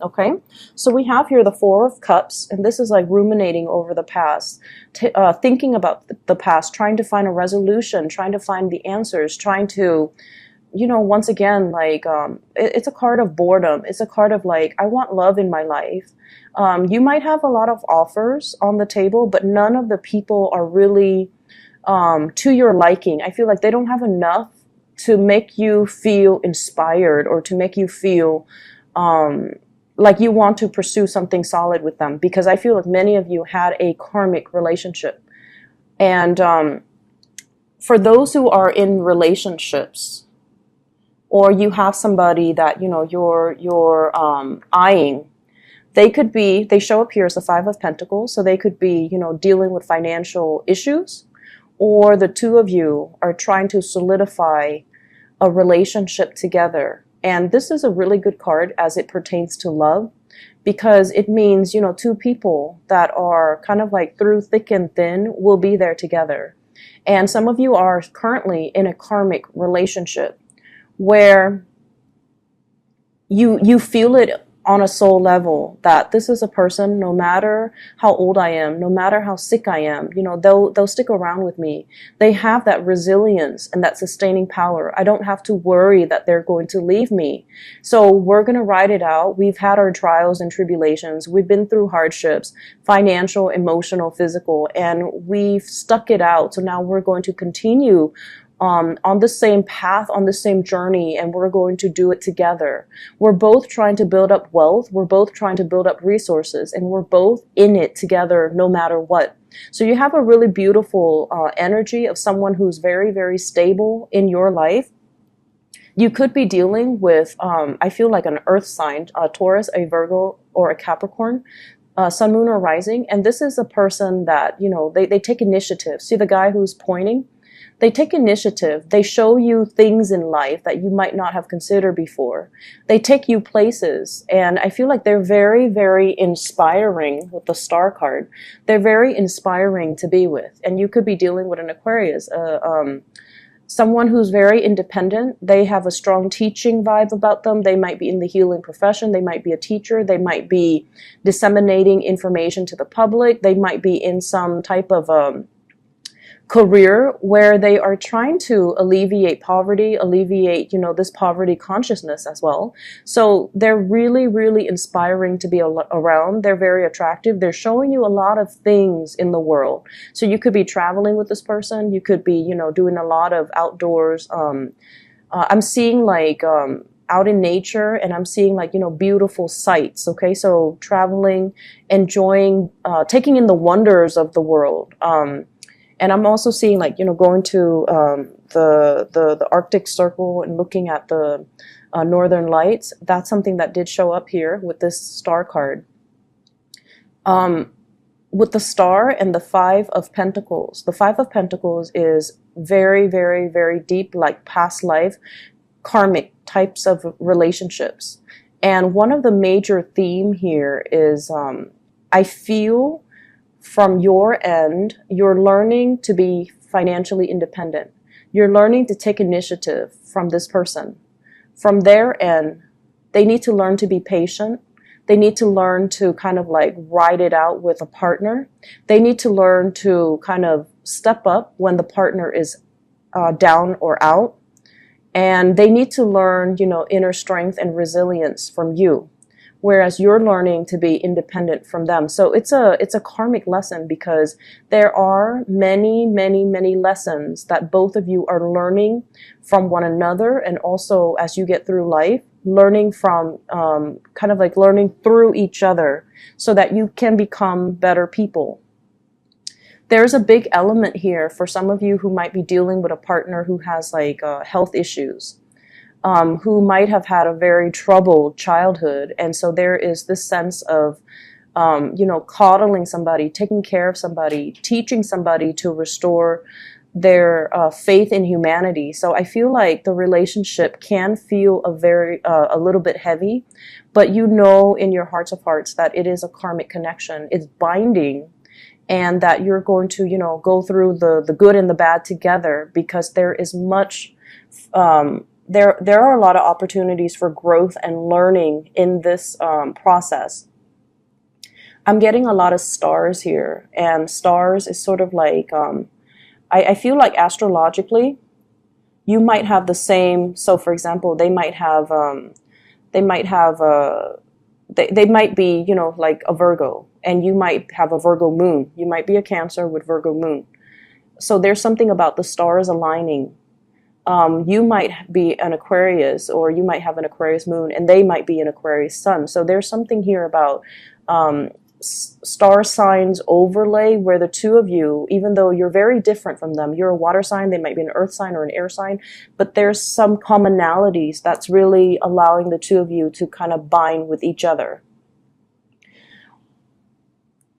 Okay, so we have here the Four of Cups, and this is like ruminating over the past, thinking about the past, trying to find a resolution, trying to find the answers, trying to, once again, like, it's a card of boredom. It's a card of like, I want love in my life. You might have a lot of offers on the table, but none of the people are really to your liking. I feel like they don't have enough to make you feel inspired or to make you feel like you want to pursue something solid with them, because I feel like many of you had a karmic relationship. And for those who are in relationships, or you have somebody that you're eyeing, they show up here as the Five of Pentacles, so they could be dealing with financial issues, or the two of you are trying to solidify a relationship together. And this is a really good card as it pertains to love, because it means, two people that are kind of like through thick and thin will be there together. And some of you are currently in a karmic relationship where you feel it on a soul level that this is a person, no matter how old I am, no matter how sick I am, they'll stick around with me. They have that resilience and that sustaining power. I don't have to worry that they're going to leave me. So we're going to ride it out. We've had our trials and tribulations. We've been through hardships, financial, emotional, physical, and we've stuck it out. So now we're going to continue on the same path, on the same journey, and we're going to do it together. We're both trying to build up wealth. We're both trying to build up resources, and we're both in it together no matter what. So you have a really beautiful energy of someone who's very, very stable in your life. You could be dealing with, I feel like an earth sign, a Taurus, a Virgo, or a Capricorn. Sun, moon, or rising. And this is a person that, they take initiative. See the guy who's pointing? They take initiative. They show you things in life that you might not have considered before. They take you places. And I feel like they're very, very inspiring with the Star card. They're very inspiring to be with. And you could be dealing with an Aquarius, someone who's very independent. They have a strong teaching vibe about them. They might be in the healing profession. They might be a teacher. They might be disseminating information to the public. They might be in some type of career where they are trying to alleviate poverty, alleviate, this poverty consciousness as well. So they're really, really inspiring to be around. They're very attractive. They're showing you a lot of things in the world. So you could be traveling with this person. You could be, doing a lot of outdoors. I'm seeing like, out in nature, and I'm seeing like, beautiful sights. Okay. So traveling, enjoying, taking in the wonders of the world. And I'm also seeing like, going to the Arctic Circle and looking at the Northern Lights. That's something that did show up here with this Star card. With the Star and the Five of Pentacles. The Five of Pentacles is very, very, very deep, like past life, karmic types of relationships. And one of the major theme here is I feel from your end, you're learning to be financially independent. You're learning to take initiative from this person. From their end, they need to learn to be patient. They need to learn to kind of like ride it out with a partner. They need to learn to kind of step up when the partner is down or out. And they need to learn, inner strength and resilience from you, whereas you're learning to be independent from them. So it's a karmic lesson, because there are many, many, many lessons that both of you are learning from one another. And also as you get through life, learning from, kind of like learning through each other so that you can become better people. There's a big element here for some of you who might be dealing with a partner who has like health issues. Who might have had a very troubled childhood. And so there is this sense of, coddling somebody, taking care of somebody, teaching somebody to restore their faith in humanity. So I feel like the relationship can feel a little bit heavy, but in your hearts of hearts that it is a karmic connection. It's binding, and that you're going to, go through the good and the bad together, because there is much, there are a lot of opportunities for growth and learning in this process. I'm getting a lot of stars here, and stars is sort of like I feel like astrologically you might have the same. So, for example, they might have they might be, you know, like a Virgo, and you might have a Virgo moon. You might be a Cancer with Virgo moon. So there's something about the stars aligning. You might be an Aquarius, or you might have an Aquarius moon, and they might be an Aquarius sun. So there's something here about star signs overlay where the two of you, even though you're very different from them, you're a water sign, they might be an earth sign or an air sign, but there's some commonalities that's really allowing the two of you to kind of bind with each other.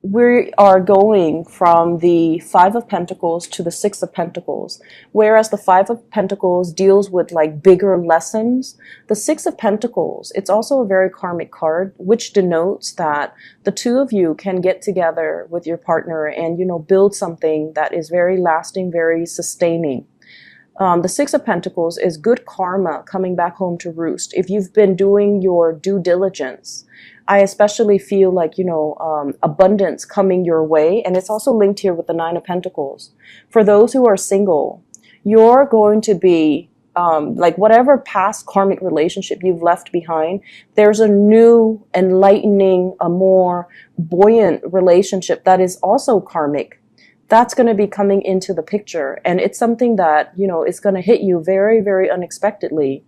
We are going from the Five of Pentacles to the Six of Pentacles. Whereas the Five of Pentacles deals with like bigger lessons, the Six of Pentacles, it's also a very karmic card, which denotes that the two of you can get together with your partner and, you know, build something that is very lasting, very sustaining. The Six of Pentacles is good karma coming back home to roost. If you've been doing your due diligence, I especially feel like, you know, abundance coming your way. And it's also linked here with the Nine of Pentacles. For those who are single, you're going to be, like whatever past karmic relationship you've left behind, there's a new, enlightening, a more buoyant relationship that is also karmic. That's going to be coming into the picture. And it's something that, you know, is going to hit you very, very unexpectedly.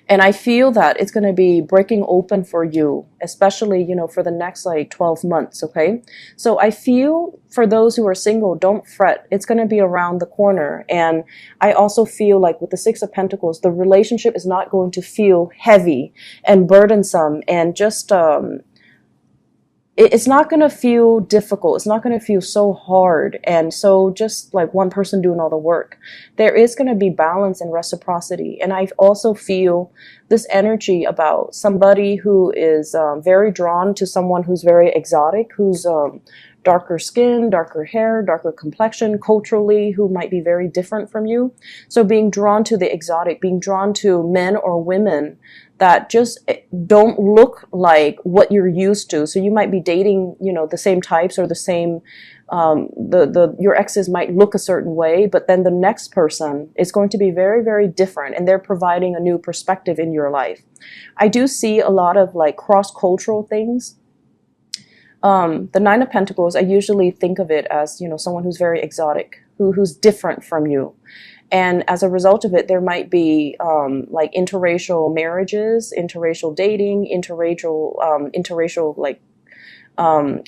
And I feel that it's going to be breaking open for you, especially, you know, for the next like 12 months. Okay. So I feel for those who are single, don't fret. It's going to be around the corner. And I also feel like with the Six of Pentacles, the relationship is not going to feel heavy and burdensome and just, it's not going to feel difficult. It's not going to feel so hard and so just like one person doing all the work. There is going to be balance and reciprocity. And I also feel this energy about somebody who is very drawn to someone who's very exotic, who's darker skin, darker hair, darker complexion, culturally, who might be very different from you. So being drawn to the exotic, being drawn to men or women that just don't look like what you're used to. So you might be dating, you know, the same types or the same, your exes might look a certain way, but then the next person is going to be very, very different, and they're providing a new perspective in your life. I do see a lot of like cross-cultural things. The Nine of Pentacles, I usually think of it as, you know, someone who's very exotic, who's different from you. And as a result of it, there might be like interracial marriages, interracial dating, interracial like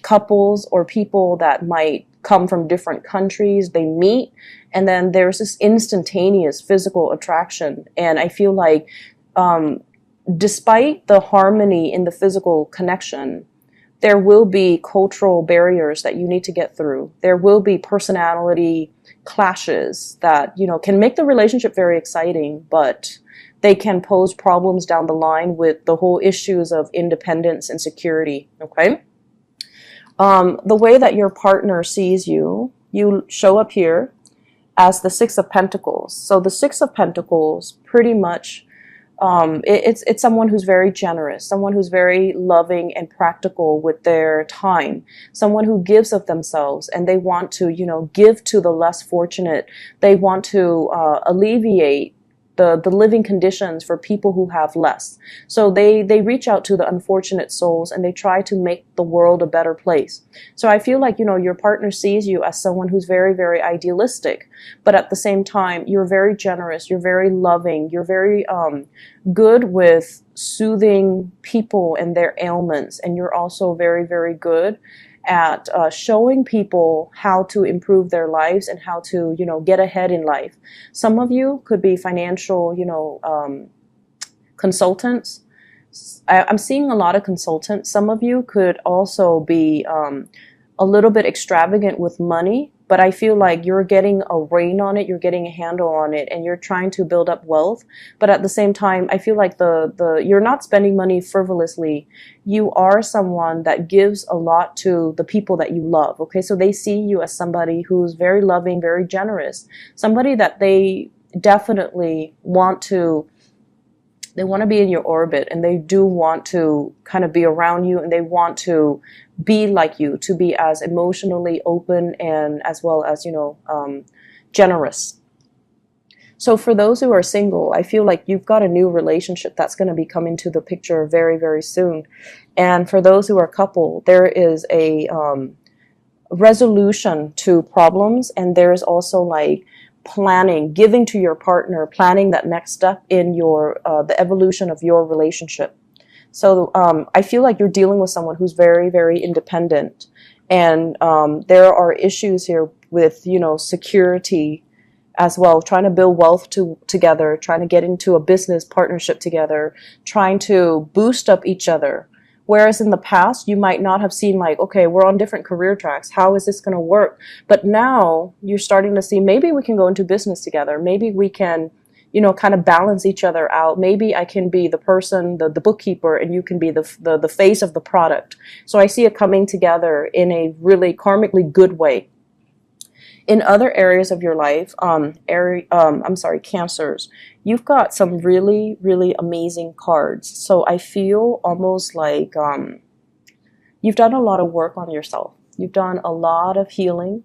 couples or people that might come from different countries. They meet, and then there's this instantaneous physical attraction. And I feel like despite the harmony in the physical connection, there will be cultural barriers that you need to get through. There will be personality clashes that, you know, can make the relationship very exciting, but they can pose problems down the line with the whole issues of independence and security. Okay. The way that your partner sees you, you show up here as the Six of Pentacles. So the Six of Pentacles pretty much, it's someone who's very generous, someone who's very loving and practical with their time, someone who gives of themselves, and they want to, you know, give to the less fortunate. They want to alleviate the living conditions for people who have less. So they reach out to the unfortunate souls and they try to make the world a better place. So I feel like, you know, your partner sees you as someone who's very, very idealistic, but at the same time, you're very generous, you're very loving, you're very good with soothing people and their ailments, and you're also very, very good at showing people how to improve their lives and how to, you know, get ahead in life. Some of you could be financial, you know, consultants. I'm seeing a lot of consultants. Some of you could also be a little bit extravagant with money, but I feel like you're getting a rein on it, you're getting a handle on it, and you're trying to build up wealth. But at the same time, I feel like you're not spending money frivolously. You are someone that gives a lot to the people that you love. Okay, so they see you as somebody who's very loving, very generous, somebody that they definitely want to, they want to be in your orbit, and they do want to kind of be around you, and they want to be like you, to be as emotionally open and as well as, generous. So for those who are single, I feel like you've got a new relationship that's going to be coming to the picture very, very soon. And for those who are couple, there is a resolution to problems, and there's also like planning, giving to your partner, planning that next step in your the evolution of your relationship. So I feel like you're dealing with someone who's very, very independent, and there are issues here with, security as well, trying to build wealth together, trying to get into a business partnership together, trying to boost up each other. Whereas in the past, you might not have seen like, okay, we're on different career tracks. How is this going to work? But now you're starting to see, maybe we can go into business together. Maybe we can, kind of balance each other out. Maybe I can be the person, the bookkeeper, and you can be the face of the product. So I see it coming together in a really karmically good way. In other areas of your life, Cancers, you've got some really, really amazing cards. So I feel almost like you've done a lot of work on yourself. You've done a lot of healing.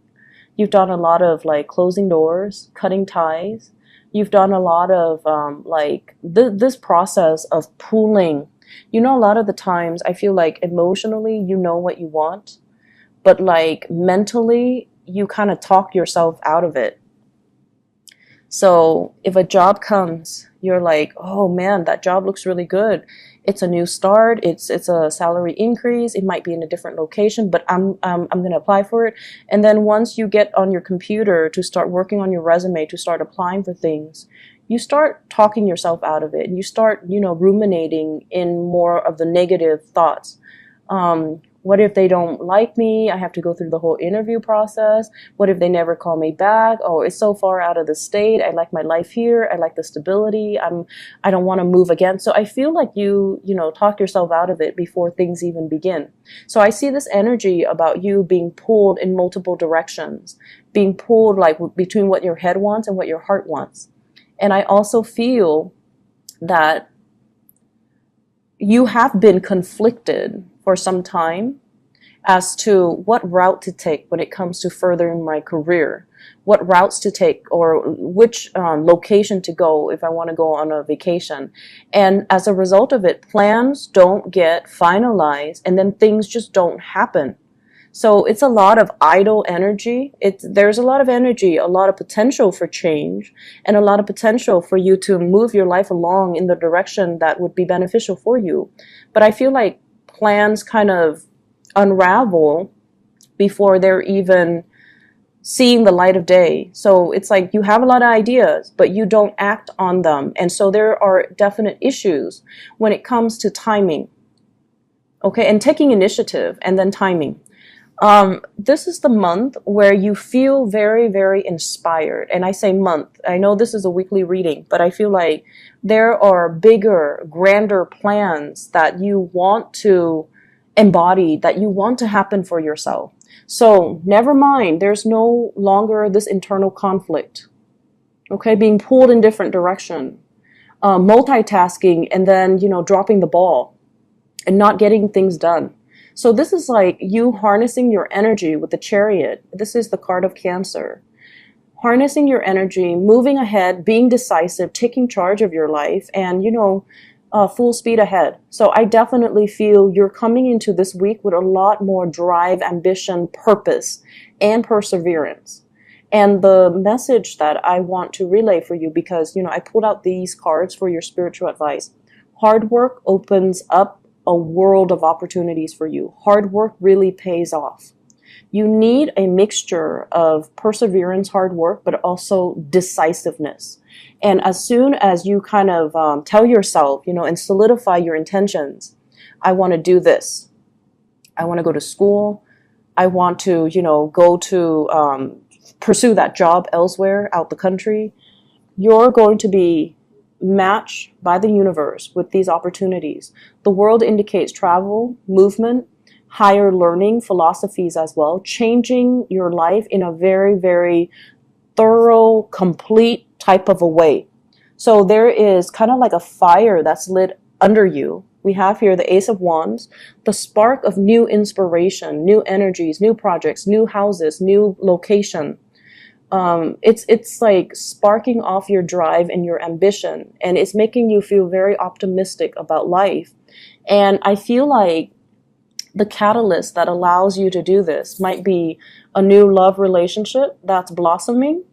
You've done a lot of like closing doors, cutting ties. You've done a lot of this process of pooling. A lot of the times I feel like emotionally you know what you want, but like mentally you kind of talk yourself out of it. So if a job comes, you're like, oh man, that job looks really good. It's a new start. It's a salary increase. It might be in a different location, but I'm going to apply for it. And then once you get on your computer to start working on your resume, to start applying for things, you start talking yourself out of it. And you start, ruminating in more of the negative thoughts. What if they don't like me? I have to go through the whole interview process. What if they never call me back? Oh, it's so far out of the state. I like my life here. I like the stability. I don't want to move again. So I feel like you talk yourself out of it before things even begin. So I see this energy about you being pulled in multiple directions, being pulled like between what your head wants and what your heart wants. And I also feel that you have been conflicted for some time as to what route to take when it comes to furthering my career, what routes to take, or which location to go if I want to go on a vacation. And as a result of it, plans don't get finalized, and then things just don't happen. So it's a lot of idle energy. There's a lot of energy, a lot of potential for change, and a lot of potential for you to move your life along in the direction that would be beneficial for you. But I feel like plans kind of unravel before they're even seeing the light of day. So it's like you have a lot of ideas, but you don't act on them. And so there are definite issues when it comes to timing. Okay, and taking initiative and then timing. This is the month where you feel very, very inspired. And I say month. I know this is a weekly reading, but I feel like there are bigger, grander plans that you want to embody, that you want to happen for yourself. So never mind, there's no longer this internal conflict. Okay, being pulled in different direction, multitasking, and then, dropping the ball and not getting things done. So this is like you harnessing your energy with the Chariot. This is the card of Cancer. Harnessing your energy, moving ahead, being decisive, taking charge of your life, and, full speed ahead. So I definitely feel you're coming into this week with a lot more drive, ambition, purpose, and perseverance. And the message that I want to relay for you, because, I pulled out these cards for your spiritual advice. Hard work opens up a world of opportunities for you. Hard work really pays off. You need a mixture of perseverance, hard work, but also decisiveness. And as soon as you kind of tell yourself, and solidify your intentions, I want to do this. I want to go to school. I want to, go to pursue that job elsewhere out the country. You're going to be matched by the universe with these opportunities. The world indicates travel, movement, higher learning philosophies as well, changing your life in a very, very thorough, complete type of a way. So there is kind of like a fire that's lit under you. We have here the Ace of Wands, the spark of new inspiration, new energies, new projects, new houses, new location. It's like sparking off your drive and your ambition, and it's making you feel very optimistic about life. And I feel like the catalyst that allows you to do this might be a new love relationship that's blossoming.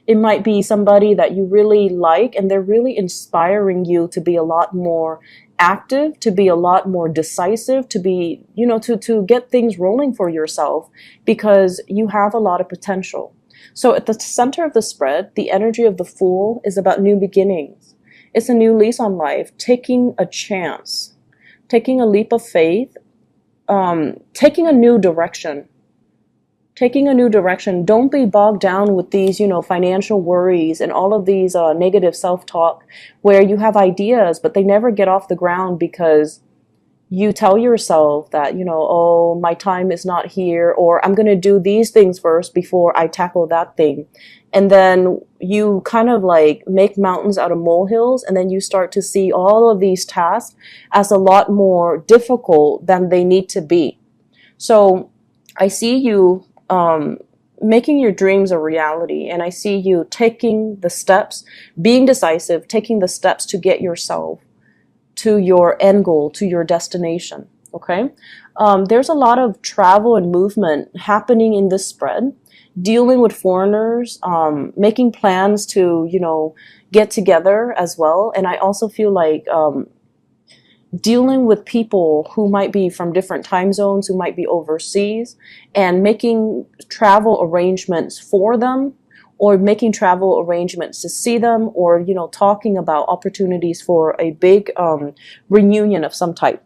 It might be somebody that you really like and they're really inspiring you to be a lot more active, to be a lot more decisive, to be, to get things rolling for yourself because you have a lot of potential. So at the center of the spread, the energy of the Fool is about new beginnings. It's a new lease on life, taking a chance, taking a leap of faith, taking a new direction. Taking a new direction. Don't be bogged down with these, financial worries and all of these negative self-talk where you have ideas, but they never get off the ground because you tell yourself that, oh, my time is not here, or I'm going to do these things first before I tackle that thing. And then you kind of like make mountains out of molehills, and then you start to see all of these tasks as a lot more difficult than they need to be. So I see you making your dreams a reality, and I see you taking the steps, being decisive, taking the steps to get yourself to your end goal, to your destination. Okay, there's a lot of travel and movement happening in this spread, dealing with foreigners, making plans to get together as well. And I also feel like dealing with people who might be from different time zones, who might be overseas, and making travel arrangements for them, or making travel arrangements to see them, or talking about opportunities for a big reunion of some type.